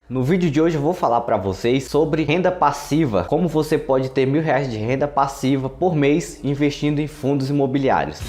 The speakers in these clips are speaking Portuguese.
No vídeo de hoje eu vou falar para vocês sobre renda passiva, como você pode ter R$1.000 de renda passiva por mês investindo em fundos imobiliários.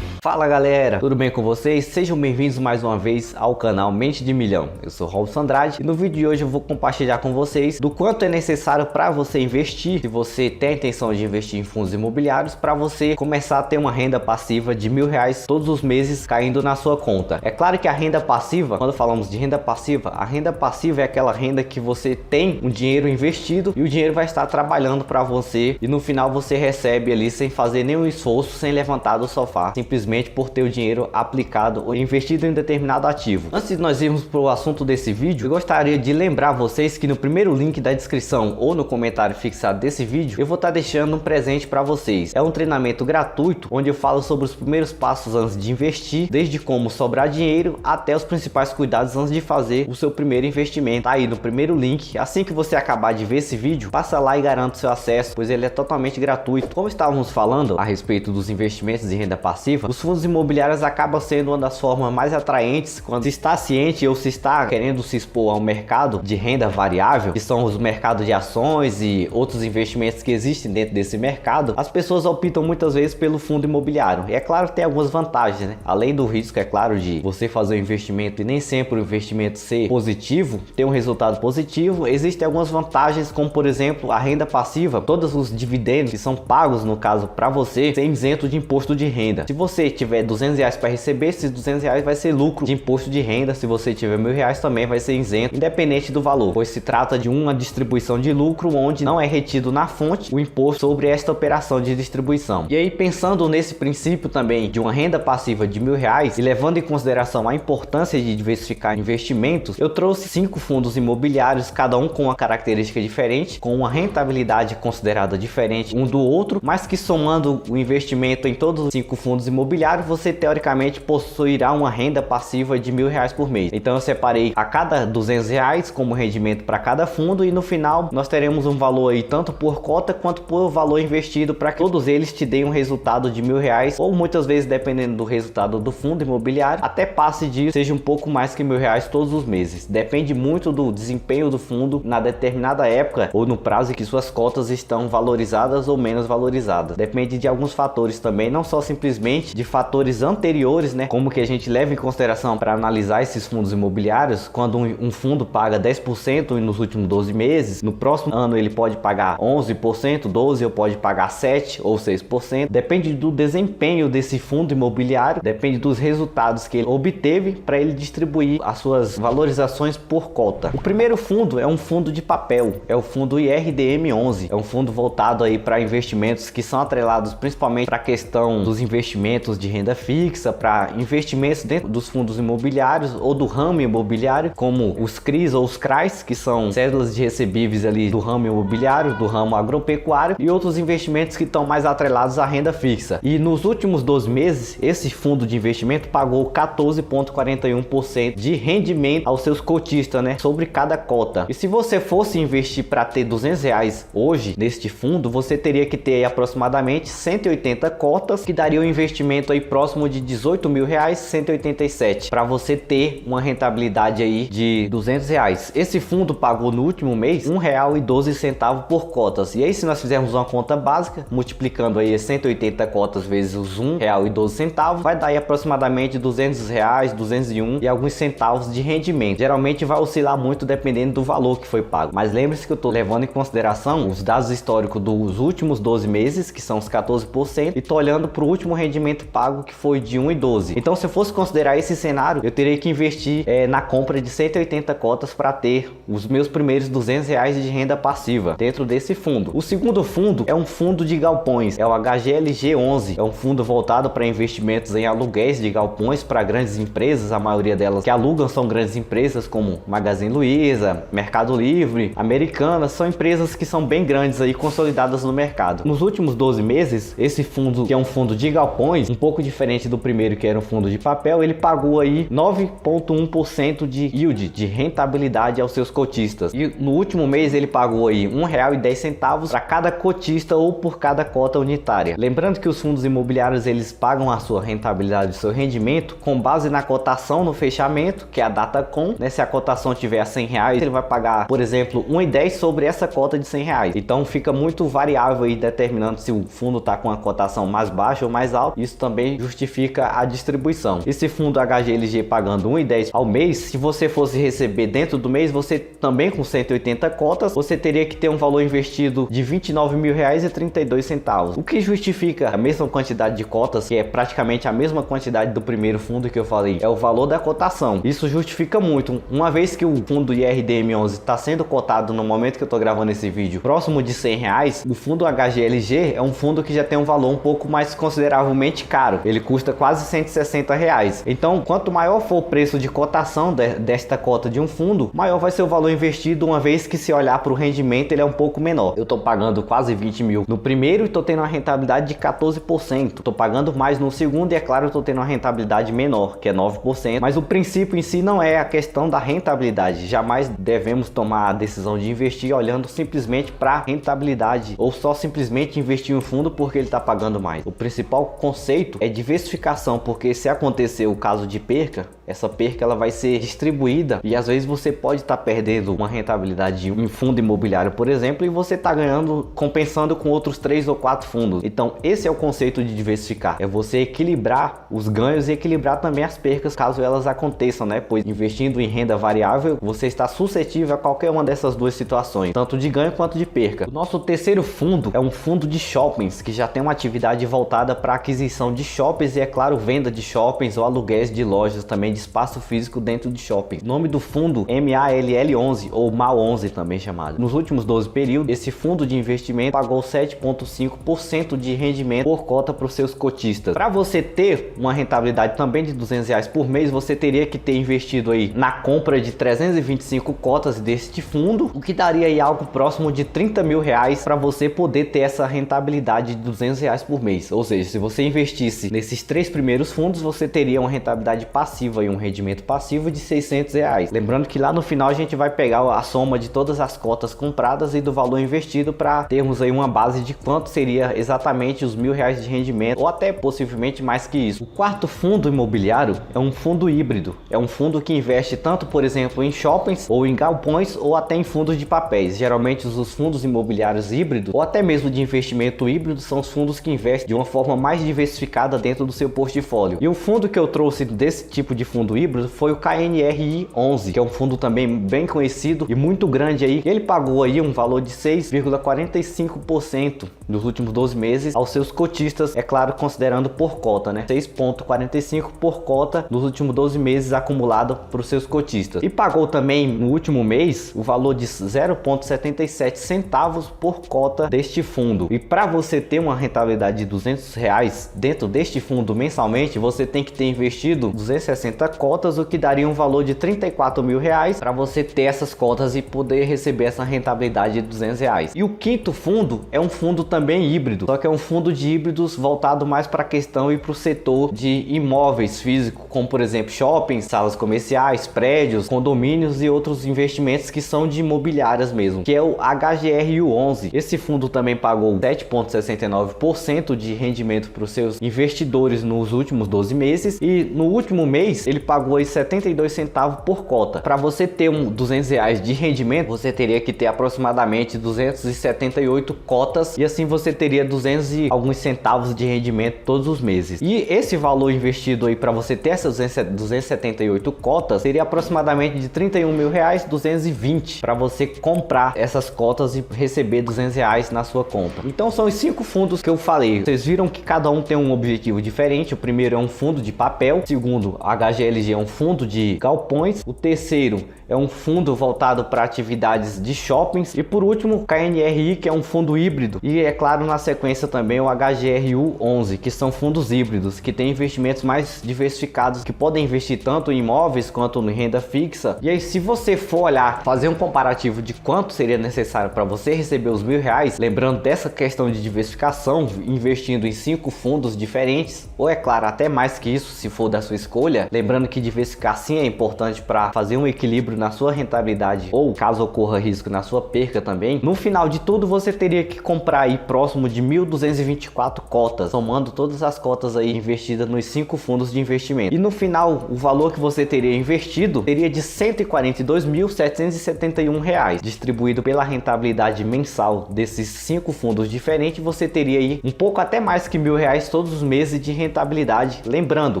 Fala galera, tudo bem com vocês? Sejam bem-vindos mais uma vez ao canal Mente de Milhão. Eu sou Robson Andrade e no vídeo de hoje eu vou compartilhar com vocês do quanto é necessário para você investir, se você tem a intenção de investir em fundos imobiliários, para você começar a ter uma renda passiva de R$1.000 todos os meses caindo na sua conta. É claro que a renda passiva, quando falamos de renda passiva, a renda passiva é aquela renda que você tem um dinheiro investido e o dinheiro vai estar trabalhando para você e no final você recebe ali sem fazer nenhum esforço, sem levantar do sofá, simplesmente por ter o dinheiro aplicado ou investido em determinado ativo. Antes de nós irmos para o assunto desse vídeo, eu gostaria de lembrar vocês que no primeiro link da descrição ou no comentário fixado desse vídeo, eu vou estar deixando um presente para vocês. É um treinamento gratuito, onde eu falo sobre os primeiros passos antes de investir, desde como sobrar dinheiro até os principais cuidados antes de fazer o seu primeiro investimento. Tá aí no primeiro link. Assim que você acabar de ver esse vídeo, passa lá e garanta o seu acesso, pois ele é totalmente gratuito. Como estávamos falando a respeito dos investimentos de renda passiva, os fundos imobiliários acabam sendo uma das formas mais atraentes quando se está ciente ou se está querendo se expor ao mercado de renda variável, que são os mercados de ações e outros investimentos que existem dentro desse mercado. As pessoas optam muitas vezes pelo fundo imobiliário. E é claro que tem algumas vantagens, né? Além do risco, é claro, de você fazer um investimento e nem sempre o investimento ser positivo, ter um resultado positivo, existem algumas vantagens, como por exemplo a renda passiva, todos os dividendos que são pagos no caso para você, ser isento de imposto de renda. Se você tiver R$200 para receber, esses R$200 vai ser lucro de imposto de renda. Se você tiver R$1.000 também vai ser isento, independente do valor, pois se trata de uma distribuição de lucro onde não é retido na fonte o imposto sobre esta operação de distribuição. E aí, pensando nesse princípio também de uma renda passiva de R$1.000 e levando em consideração a importância de diversificar investimentos, eu trouxe 5 fundos imobiliários, cada um com uma característica diferente, com uma rentabilidade considerada diferente um do outro, mas que somando o investimento em todos os 5 fundos imobiliários, você teoricamente possuirá uma renda passiva de R$1.000 por mês. Então eu separei a cada R$200 como rendimento para cada fundo e no final nós teremos um valor aí tanto por cota quanto por valor investido, para que todos eles te deem um resultado de R$1.000, ou muitas vezes, dependendo do resultado do fundo imobiliário, até passe disso, seja um pouco mais que R$1.000 todos os meses. Depende muito do desempenho do fundo na determinada época ou no prazo em que suas cotas estão valorizadas ou menos valorizadas. Depende de alguns fatores também, não só simplesmente de fatores anteriores, né? Como que a gente leva em consideração para analisar esses fundos imobiliários. Quando um fundo paga 10% nos últimos 12 meses, no próximo ano ele pode pagar 11%, 12% ou pode pagar 7% ou 6%. Depende do desempenho desse fundo imobiliário, depende dos resultados que ele obteve para ele distribuir as suas valorizações por cota. O primeiro fundo é um fundo de papel, é o fundo IRDM11. É um fundo voltado aí para investimentos que são atrelados principalmente para a questão dos investimentos de renda fixa, para investimentos dentro dos fundos imobiliários ou do ramo imobiliário, como os CRIs ou os CRAs, que são cédulas de recebíveis ali do ramo imobiliário, do ramo agropecuário, e outros investimentos que estão mais atrelados à renda fixa. E nos últimos 12 meses, esse fundo de investimento pagou 14,41% de rendimento aos seus cotistas, né, sobre cada cota. E se você fosse investir para ter R$200 hoje neste fundo, você teria que ter aproximadamente 180 cotas, que daria um investimento aí próximo de R$18.000, 187, para você ter uma rentabilidade aí de R$200. Esse fundo pagou no último mês R$1,12 por cotas. E aí, se nós fizermos uma conta básica, multiplicando aí 180 cotas vezes os R$1,12, vai dar aí aproximadamente R$200, 201 e alguns centavos de rendimento. Geralmente vai oscilar muito dependendo do valor que foi pago. Mas lembre-se que eu estou levando em consideração os dados históricos dos últimos 12 meses, que são os 14%, e estou olhando para o último rendimento pago, que foi de 1,12. Então, se eu fosse considerar esse cenário, eu teria que investir na compra de 180 cotas para ter os meus primeiros R$200 de renda passiva dentro desse fundo. O segundo fundo é um fundo de galpões, é o HGLG11. É um fundo voltado para investimentos em aluguéis de galpões para grandes empresas. A maioria delas que alugam são grandes empresas como Magazine Luiza, Mercado Livre, Americanas. São empresas que são bem grandes aí, consolidadas no mercado. Nos últimos 12 meses, esse fundo, que é um fundo de galpões, um pouco diferente do primeiro, que era um fundo de papel. Ele pagou aí 9,1% de yield, de rentabilidade aos seus cotistas. E no último mês ele pagou aí R$1,10 para cada cotista ou por cada cota unitária. Lembrando que os fundos imobiliários eles pagam a sua rentabilidade, o seu rendimento com base na cotação no fechamento, que é a data com, né? Se a cotação tiver a R$100, ele vai pagar, por exemplo, R$1,10 sobre essa cota de R$100. Então fica muito variável aí, determinando se o fundo está com a cotação mais baixa ou mais alta. Isso também justifica a distribuição. Esse fundo HGLG pagando R$1,10 ao mês, se você fosse receber dentro do mês, você também com 180 cotas, você teria que ter um valor investido de R$29.032, o que justifica a mesma quantidade de cotas, que é praticamente a mesma quantidade do primeiro fundo que eu falei, é o valor da cotação. Isso justifica muito, uma vez que o fundo IRDM11 está sendo cotado no momento que eu estou gravando esse vídeo próximo de R$100, o fundo HGLG é um fundo que já tem um valor um pouco mais consideravelmente caro, ele custa quase R$160. Então, quanto maior for o preço de cotação desta cota de um fundo, maior vai ser o valor investido, uma vez que, se olhar para o rendimento, ele é um pouco menor. Eu estou pagando quase 20 mil no primeiro e estou tendo uma rentabilidade de 14%. Estou pagando mais no segundo e, é claro, estou tendo uma rentabilidade menor, que é 9%. Mas o princípio em si não é a questão da rentabilidade. Jamais devemos tomar a decisão de investir olhando simplesmente para a rentabilidade ou só simplesmente investir em um fundo porque ele está pagando mais. O principal conceito é diversificação, porque se acontecer o caso de perca, essa perca ela vai ser distribuída e às vezes você pode estar perdendo uma rentabilidade em fundo imobiliário, por exemplo, e você está ganhando, compensando com outros 3 ou 4 fundos. Então esse é o conceito de diversificar, é você equilibrar os ganhos e equilibrar também as percas caso elas aconteçam, né? Pois investindo em renda variável, você está suscetível a qualquer uma dessas duas situações, tanto de ganho quanto de perca. O nosso terceiro fundo é um fundo de shoppings, que já tem uma atividade voltada para aquisição de shoppings e, é claro, venda de shoppings ou aluguéis de lojas também, de espaço físico dentro de shopping. O nome do fundo MALL11 ou MAL11 também chamado. Nos últimos 12 períodos, esse fundo de investimento pagou 7,5% de rendimento por cota para os seus cotistas. Para você ter uma rentabilidade também de R$200 por mês, você teria que ter investido aí na compra de 325 cotas deste fundo, o que daria aí algo próximo de R$30 mil para você poder ter essa rentabilidade de R$200 por mês. Ou seja, se você investisse nesses 3 primeiros fundos, você teria uma rentabilidade passiva e um rendimento passivo de R$600. Lembrando que lá no final a gente vai pegar a soma de todas as cotas compradas e do valor investido para termos aí uma base de quanto seria exatamente os R$1.000 de rendimento, ou até possivelmente mais que isso. O quarto fundo imobiliário é um fundo híbrido. É um fundo que investe tanto, por exemplo, em shoppings ou em galpões ou até em fundos de papéis. Geralmente os fundos imobiliários híbridos ou até mesmo de investimento híbrido são os fundos que investem de uma forma mais diversificada dentro do seu portfólio. E o fundo que eu trouxe desse tipo de fundo híbrido foi o KNRI11, que é um fundo também bem conhecido e muito grande aí. Ele pagou aí um valor de 6,45% nos últimos 12 meses aos seus cotistas, é claro, considerando por cota, né? 6,45 por cota nos últimos 12 meses acumulado para os seus cotistas. E pagou também no último mês o valor de 0,77 centavos por cota deste fundo. E para você ter uma rentabilidade de R$200 dentro deste fundo mensalmente, você tem que ter investido 260 cotas, o que daria um valor de R$34 mil para você ter essas cotas e poder receber essa rentabilidade de R$200. E o quinto fundo é um fundo também híbrido, só que é um fundo de híbridos voltado mais para a questão e para o setor de imóveis físicos, como por exemplo shoppings, salas comerciais, prédios, condomínios e outros investimentos que são de imobiliárias mesmo, que é o HGRU11. Esse fundo também pagou 7,69% de rendimento para os seus investidores nos últimos 12 meses e no último mês ele pagou aí 72 centavos por cota. Para você ter R$200 de rendimento, você teria que ter aproximadamente 278 cotas e assim você teria 200 e alguns centavos de rendimento todos os meses. E esse valor investido aí para você ter essas 278 cotas seria aproximadamente de R$31.220 para você comprar essas cotas e receber R$200 na sua conta. Então são os 5 fundos que eu falei. Vocês viram que cada um tem um objetivo diferente. O primeiro é um fundo de papel, o segundo, HGLG, é um fundo de galpões, o terceiro é um fundo voltado para atividades de shoppings e por último KNRI, que é um fundo híbrido. E é claro, na sequência também o HGRU11, que são fundos híbridos, que têm investimentos mais diversificados, que podem investir tanto em imóveis quanto em renda fixa. E aí, se você for olhar, fazer um comparativo de quanto seria necessário para você receber os R$ 1.000, lembrando dessa questão de diversificação, investindo em 5 fundos diferentes, ou é claro, até mais que isso, se for da sua escolha, lembrando que diversificar sim é importante para fazer um equilíbrio na sua rentabilidade, ou caso ocorra risco, na sua perca também. No final de tudo, você teria que comprar aí próximo de 1.224 cotas, somando todas as cotas aí investidas nos 5 fundos de investimento. E no final, o valor que você teria investido seria de R$ 142.771, distribuído pela rentabilidade mensal desses 5 fundos diferentes. Você teria aí um pouco até mais que R$ 1.000 todos os meses de rentabilidade. Lembrando,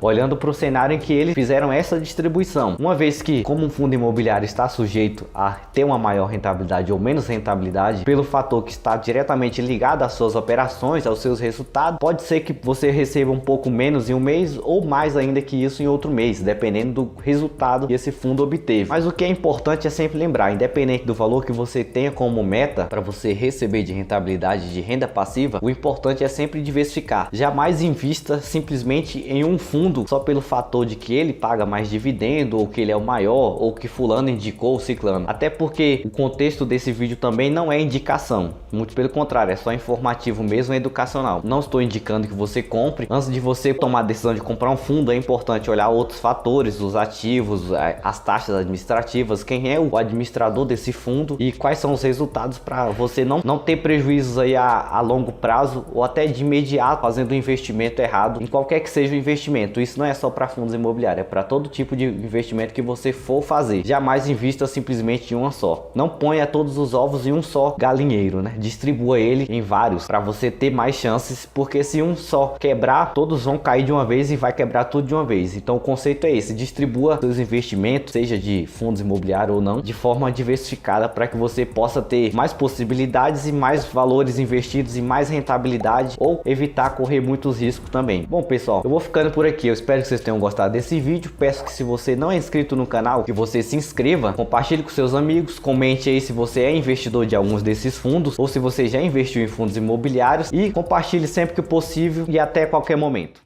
olhando para o cenário em que eles fizeram essa distribuição, uma vez que, como um fundo imobiliário está sujeito a ter uma maior rentabilidade ou menos rentabilidade, pelo fator que está diretamente ligado às suas operações, aos seus resultados, pode ser que você receba um pouco menos em um mês ou mais ainda que isso em outro mês, dependendo do resultado que esse fundo obteve. Mas o que é importante é sempre lembrar, independente do valor que você tenha como meta para você receber de rentabilidade de renda passiva, o importante é sempre diversificar. Jamais invista simplesmente em um fundo só pelo fator de que ele paga mais dividendo, ou que ele é o maior, ou que fulano indicou o ciclano. Até porque o contexto desse vídeo também não é indicação, muito pelo contrário, é só informativo mesmo, educacional. Não estou indicando que você compre. Antes de você tomar a decisão de comprar um fundo, é importante olhar outros fatores, os ativos, as taxas administrativas, quem é o administrador desse fundo e quais são os resultados, para você não ter prejuízos aí a longo prazo, ou até de imediato fazendo um investimento errado em qualquer que seja o investimento. Isso não é só para fundos imobiliários, é para todo tipo de investimento que você for fazer. Jamais invista simplesmente em uma só. Não ponha todos os ovos em um só galinheiro, né? Distribua ele em vários para você ter mais chances, porque se um só quebrar, todos vão cair de uma vez e vai quebrar tudo de uma vez. Então o conceito é esse: distribua seus investimentos, seja de fundos imobiliários ou não, de forma diversificada, para que você possa ter mais possibilidades e mais valores investidos e mais rentabilidade, ou evitar correr muitos riscos também. Bom, pessoal, eu vou ficando por aqui. Eu espero que vocês tenham gostado desse vídeo. Peço que, se você não é inscrito no canal, que você se inscreva, compartilhe com seus amigos, comente aí se você é investidor de alguns desses fundos ou se você já investiu em fundos imobiliários, e compartilhe sempre que possível, e até qualquer momento.